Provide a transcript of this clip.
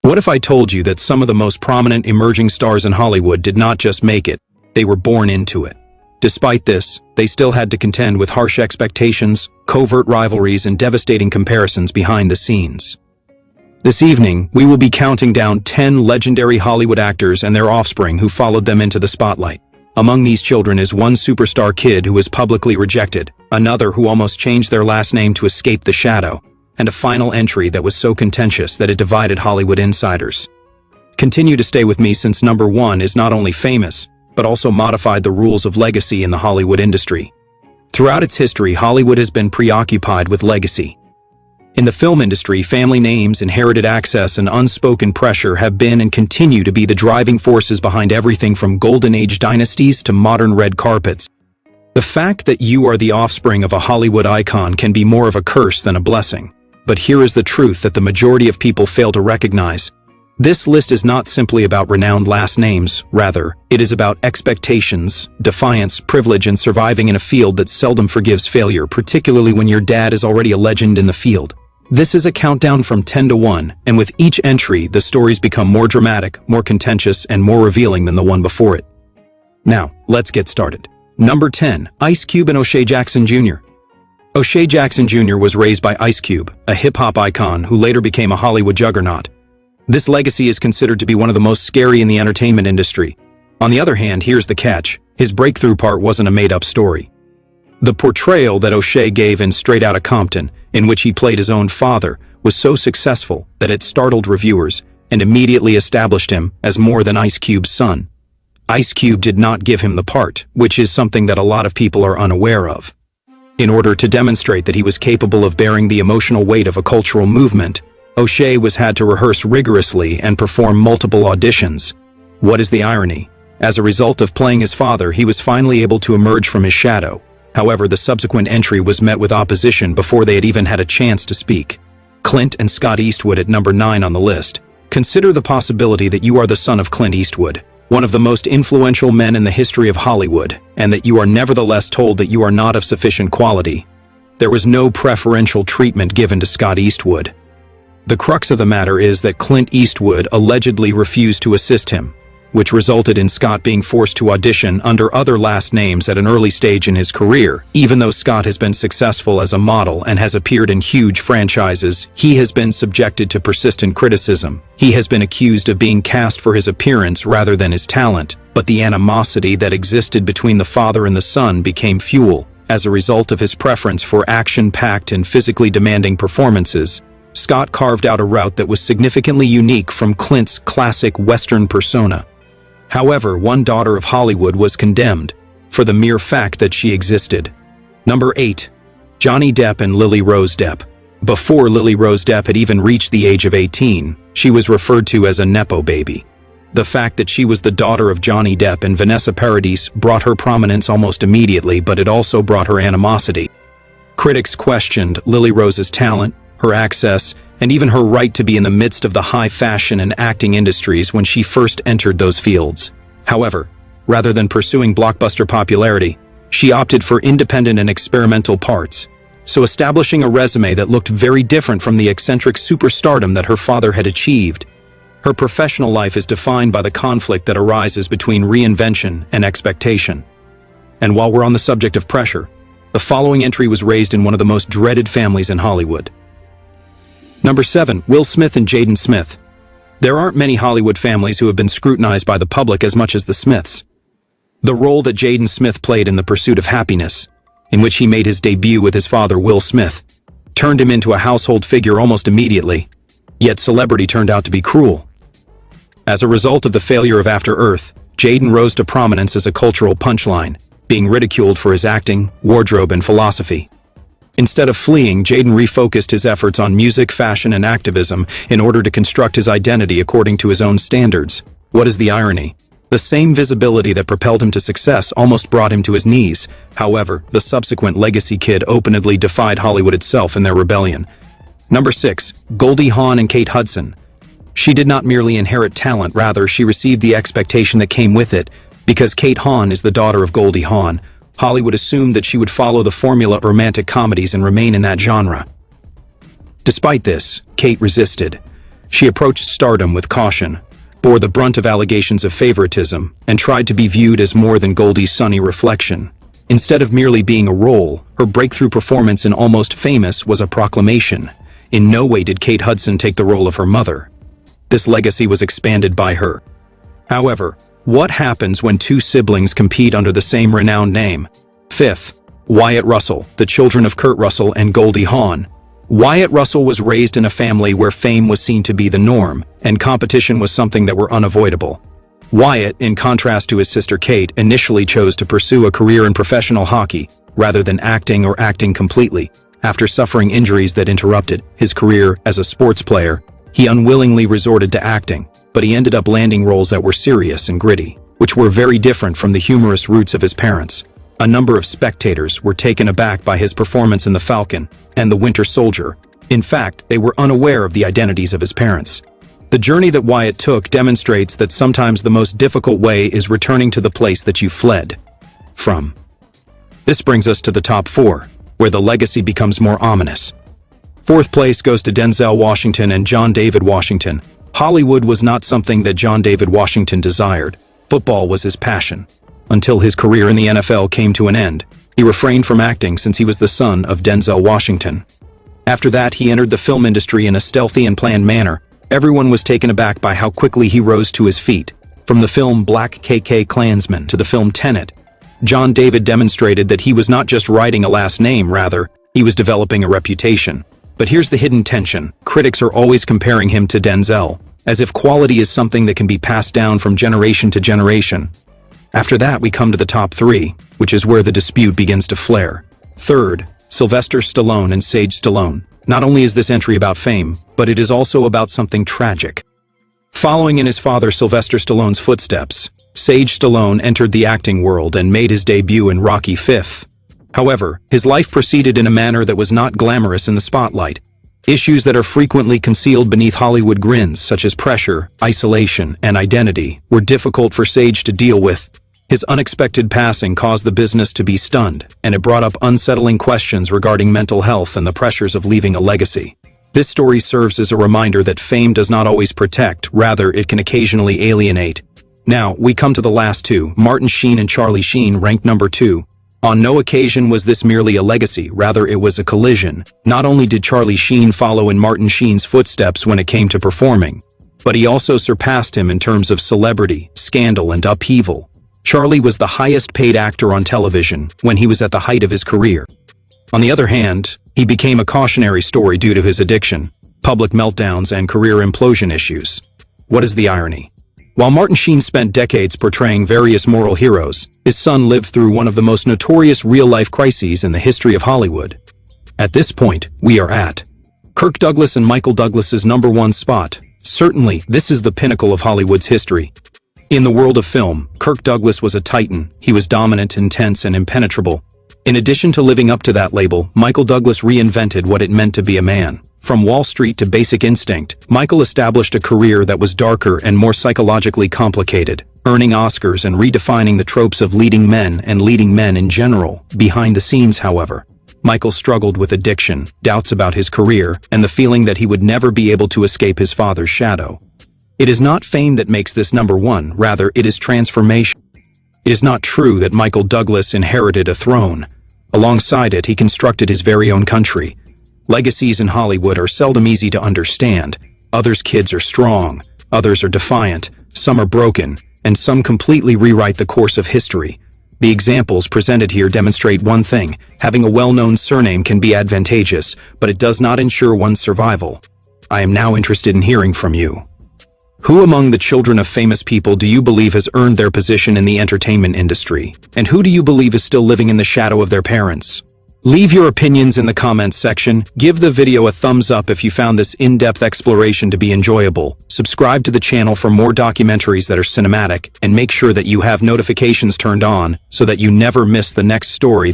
What if I told you that some of the most prominent emerging stars in Hollywood did not just make it, they were born into it? Despite this, they still had to contend with harsh expectations, covert rivalries, and devastating comparisons behind the scenes. This evening, we will be counting down 10 legendary Hollywood actors and their offspring who followed them into the spotlight. Among these children is one superstar kid who was publicly rejected, another who almost changed their last name to escape the shadow, and a final entry that was so contentious that it divided Hollywood insiders. Continue to stay with me since number 1 is not only famous, but also modified the rules of legacy in the Hollywood industry. Throughout its history, Hollywood has been preoccupied with legacy. In the film industry, family names, inherited access, and unspoken pressure have been and continue to be the driving forces behind everything from Golden Age dynasties to modern red carpets. The fact that you are the offspring of a Hollywood icon can be more of a curse than a blessing. But here is the truth that the majority of people fail to recognize. This list is not simply about renowned last names, rather, it is about expectations, defiance, privilege, and surviving in a field that seldom forgives failure, particularly when your dad is already a legend in the field. This is a countdown from 10 to 1, and with each entry, the stories become more dramatic, more contentious, and more revealing than the one before it. Now, let's get started. Number 10, Ice Cube and O'Shea Jackson Jr. O'Shea Jackson Jr. was raised by Ice Cube, a hip-hop icon who later became a Hollywood juggernaut. This legacy is considered to be one of the most scary in the entertainment industry. On the other hand, here's the catch. His breakthrough part wasn't a made-up story. The portrayal that O'Shea gave in Straight Outta Compton, in which he played his own father, was so successful that it startled reviewers and immediately established him as more than Ice Cube's son. Ice Cube did not give him the part, which is something that a lot of people are unaware of. In order to demonstrate that he was capable of bearing the emotional weight of a cultural movement, O'Shea was had to rehearse rigorously and perform multiple auditions. What is the irony? As a result of playing his father, he was finally able to emerge from his shadow. However, the subsequent entry was met with opposition before they had even had a chance to speak. Clint and Scott Eastwood at number 9 on the list. Consider the possibility that you are the son of Clint Eastwood, one of the most influential men in the history of Hollywood, and that you are nevertheless told that you are not of sufficient quality. There was no preferential treatment given to Scott Eastwood. The crux of the matter is that Clint Eastwood allegedly refused to assist him, which resulted in Scott being forced to audition under other last names at an early stage in his career. Even though Scott has been successful as a model and has appeared in huge franchises, he has been subjected to persistent criticism. He has been accused of being cast for his appearance rather than his talent, but the animosity that existed between the father and the son became fuel. As a result of his preference for action-packed and physically demanding performances, Scott carved out a route that was significantly unique from Clint's classic Western persona. However, one daughter of Hollywood was condemned for the mere fact that she existed. Number 8. Johnny Depp and Lily Rose Depp. Before Lily Rose Depp had even reached the age of 18, she was referred to as a Nepo baby. The fact that she was the daughter of Johnny Depp and Vanessa Paradis brought her prominence almost immediately, but it also brought her animosity. Critics questioned Lily Rose's talent, her access, and even her right to be in the midst of the high fashion and acting industries when she first entered those fields. However, rather than pursuing blockbuster popularity, she opted for independent and experimental parts, so establishing a resume that looked very different from the eccentric superstardom that her father had achieved. Her professional life is defined by the conflict that arises between reinvention and expectation. And while we're on the subject of pressure, the following entry was raised in one of the most dreaded families in Hollywood. Number 7. Will Smith and Jaden Smith. There aren't many Hollywood families who have been scrutinized by the public as much as the Smiths. The role that Jaden Smith played in The Pursuit of Happiness, in which he made his debut with his father Will Smith, turned him into a household figure almost immediately, yet celebrity turned out to be cruel. As a result of the failure of After Earth, Jaden rose to prominence as a cultural punchline, being ridiculed for his acting, wardrobe, and philosophy. Instead of fleeing, Jaden refocused his efforts on music, fashion, and activism in order to construct his identity according to his own standards. What is the irony? The same visibility that propelled him to success almost brought him to his knees. However, the subsequent legacy kid openly defied Hollywood itself in their rebellion. Number 6. Goldie Hawn and Kate Hudson. She did not merely inherit talent, rather she received the expectation that came with it. Because Kate Hawn is the daughter of Goldie Hawn, Hollywood assumed that she would follow the formula of romantic comedies and remain in that genre. Despite this, Kate resisted. She approached stardom with caution, bore the brunt of allegations of favoritism, and tried to be viewed as more than Goldie's sunny reflection. Instead of merely being a role, her breakthrough performance in Almost Famous was a proclamation. In no way did Kate Hudson take the role of her mother. This legacy was expanded by her. However, what happens when two siblings compete under the same renowned name? Fifth, Wyatt Russell, the children of Kurt Russell and Goldie Hawn. Wyatt Russell was raised in a family where fame was seen to be the norm, and competition was something that were unavoidable. Wyatt, in contrast to his sister Kate, initially chose to pursue a career in professional hockey, rather than acting or acting completely. After suffering injuries that interrupted his career as a sports player, he unwillingly resorted to acting, but he ended up landing roles that were serious and gritty, which were very different from the humorous roots of his parents. A number of spectators were taken aback by his performance in The Falcon and The Winter Soldier. In fact, they were unaware of the identities of his parents. The journey that Wyatt took demonstrates that sometimes the most difficult way is returning to the place that you fled from. This brings us to the top 4, where the legacy becomes more ominous. 4th place goes to Denzel Washington and John David Washington. Hollywood was not something that John David Washington desired. Football was his passion. Until his career in the NFL came to an end, he refrained from acting since he was the son of Denzel Washington. After that, he entered the film industry in a stealthy and planned manner. Everyone was taken aback by how quickly he rose to his feet. From the film Black KK Klansman to the film Tenet, John David demonstrated that he was not just writing a last name, rather, he was developing a reputation. But here's the hidden tension. Critics are always comparing him to Denzel, as if quality is something that can be passed down from generation to generation. After that, we come to the top 3, which is where the dispute begins to flare. 3rd, Sylvester Stallone and Sage Stallone. Not only is this entry about fame, but it is also about something tragic. Following in his father Sylvester Stallone's footsteps, Sage Stallone entered the acting world and made his debut in Rocky V. However, his life proceeded in a manner that was not glamorous in the spotlight. Issues that are frequently concealed beneath Hollywood grins, such as pressure, isolation, and identity, were difficult for Sage to deal with. His unexpected passing caused the business to be stunned, and it brought up unsettling questions regarding mental health and the pressures of leaving a legacy. This story serves as a reminder that fame does not always protect, rather it can occasionally alienate. Now, we come to the last 2, Martin Sheen and Charlie Sheen, ranked number 2. On no occasion was this merely a legacy, rather it was a collision. Not only did Charlie Sheen follow in Martin Sheen's footsteps when it came to performing, but he also surpassed him in terms of celebrity, scandal, and upheaval. Charlie was the highest-paid actor on television when he was at the height of his career. On the other hand, he became a cautionary story due to his addiction, public meltdowns, and career implosion issues. What is the irony? While Martin Sheen spent decades portraying various moral heroes, his son lived through one of the most notorious real-life crises in the history of Hollywood. At this point, we are at Kirk Douglas and Michael Douglas's number 1 spot. Certainly, this is the pinnacle of Hollywood's history. In the world of film, Kirk Douglas was a titan. He was dominant, intense, and impenetrable. In addition to living up to that label, Michael Douglas reinvented what it meant to be a man. From Wall Street to Basic Instinct, Michael established a career that was darker and more psychologically complicated, earning Oscars and redefining the tropes of leading men and leading men in general. Behind the scenes, however, Michael struggled with addiction, doubts about his career, and the feeling that he would never be able to escape his father's shadow. It is not fame that makes this number 1, rather it is transformation. It is not true that Michael Douglas inherited a throne. Alongside it, he constructed his very own country. Legacies in Hollywood are seldom easy to understand. Others' kids are strong, others are defiant, some are broken, and some completely rewrite the course of history. The examples presented here demonstrate one thing: having a well-known surname can be advantageous, but it does not ensure one's survival. I am now interested in hearing from you. Who among the children of famous people do you believe has earned their position in the entertainment industry? And who do you believe is still living in the shadow of their parents? Leave your opinions in the comments section. Give the video a thumbs up if you found this in-depth exploration to be enjoyable. Subscribe to the channel for more documentaries that are cinematic, and make sure that you have notifications turned on so that you never miss the next story